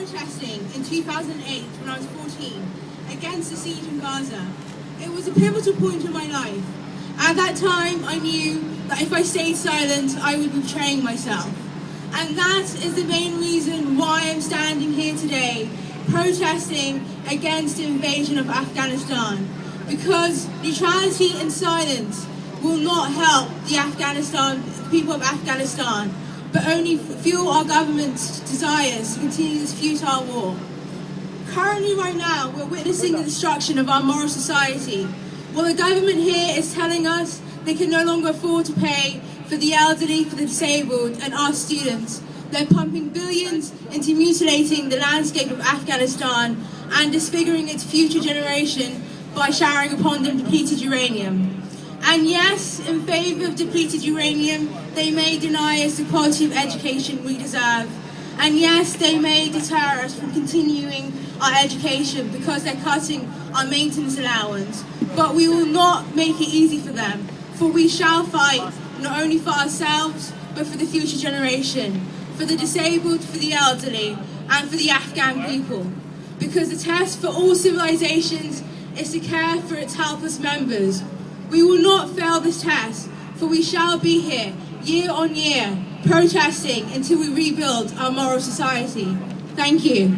protesting in 2008 when I was 14 against the siege in Gaza. It was a pivotal point in my life. At that time, I knew that if I stayed silent, I would be betraying myself. And that is the main reason why I'm standing here today, protesting against the invasion of Afghanistan. Because neutrality and silence will not help the people of Afghanistan, but only fuel our government's desires to continue this futile war. Currently, right now, we're witnessing the destruction of our moral society. While the government here is telling us they can no longer afford to pay for the elderly, for the disabled, and our students, they're pumping billions into mutilating the landscape of Afghanistan and disfiguring its future generation by showering upon them depleted uranium. And yes, in favour of depleted uranium, they may deny us the quality of education we deserve. And yes, they may deter us from continuing our education because they're cutting our maintenance allowance. But we will not make it easy for them, for we shall fight not only for ourselves, but for the future generation, for the disabled, for the elderly, and for the Afghan people. Because the test for all civilizations is to care for its helpless members. We will not fail this test, for we shall be here, year on year, protesting until we rebuild our moral society. Thank you.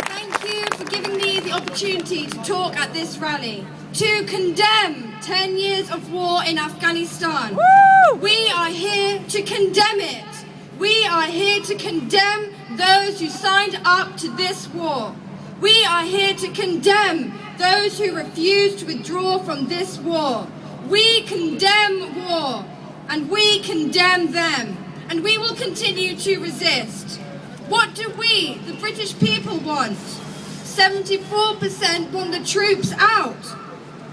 Thank you for giving me the opportunity to talk at this rally, to condemn 10 years of war in Afghanistan. Woo! We are here to condemn it. We are here to condemn those who signed up to this war. We are here to condemn those who refuse to withdraw from this war. We condemn war, and we condemn them, and we will continue to resist. What do we, the British people, want? 74% want the troops out.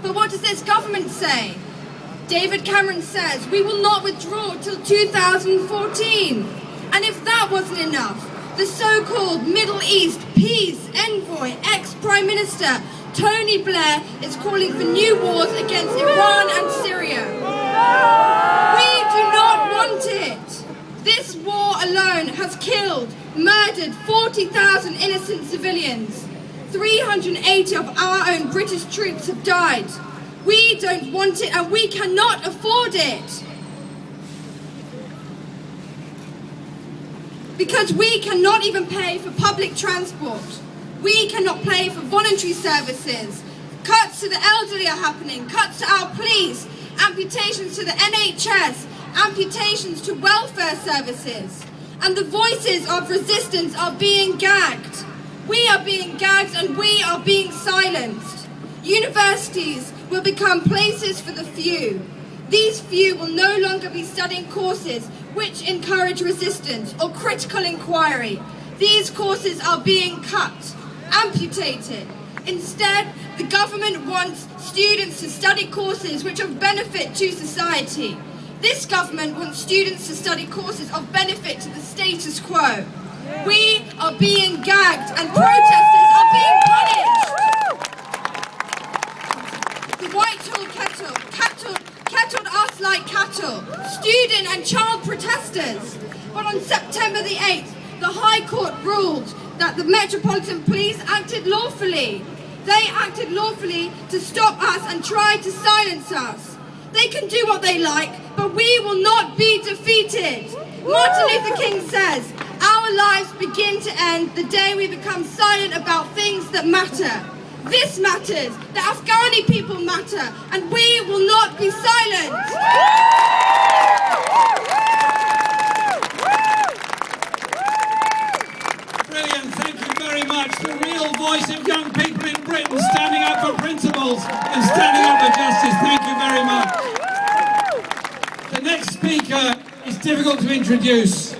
But what does this government say? David Cameron says we will not withdraw till 2014. And if that wasn't enough, the so-called Middle East peace envoy, ex-Prime Minister Tony Blair, is calling for new wars against Iran and Syria. We do not want it. This war alone has killed, murdered 40,000 innocent civilians. 380 of our own British troops have died. We don't want it, and we cannot afford it. Because we cannot even pay for public transport. We cannot pay for voluntary services. Cuts to the elderly are happening, cuts to our police, amputations to the NHS, amputations to welfare services. And the voices of resistance are being gagged. We are being gagged and we are being silenced. Universities will become places for the few. These few will no longer be studying courses which encourage resistance or critical inquiry. These courses are being cut, amputated. Instead, the government wants students to study courses which are of benefit to society. This government wants students to study courses of benefit to the status quo. We are being gagged and protesters are being punished. The Whitehall kettled us like cattle, student and child protesters. But on September the 8th, the High Court ruled that the Metropolitan Police acted lawfully. They acted lawfully to stop us and try to silence us. They can do what they like, but we will not be defeated. Martin Luther King says, our lives begin to end the day we become silent about things that matter. This matters, the Afghani people matter, and we will not be silent. Brilliant, thank you very much. The real voice of young people in Britain standing up for principles and standing up for justice. Thank you very much. The next speaker is difficult to introduce.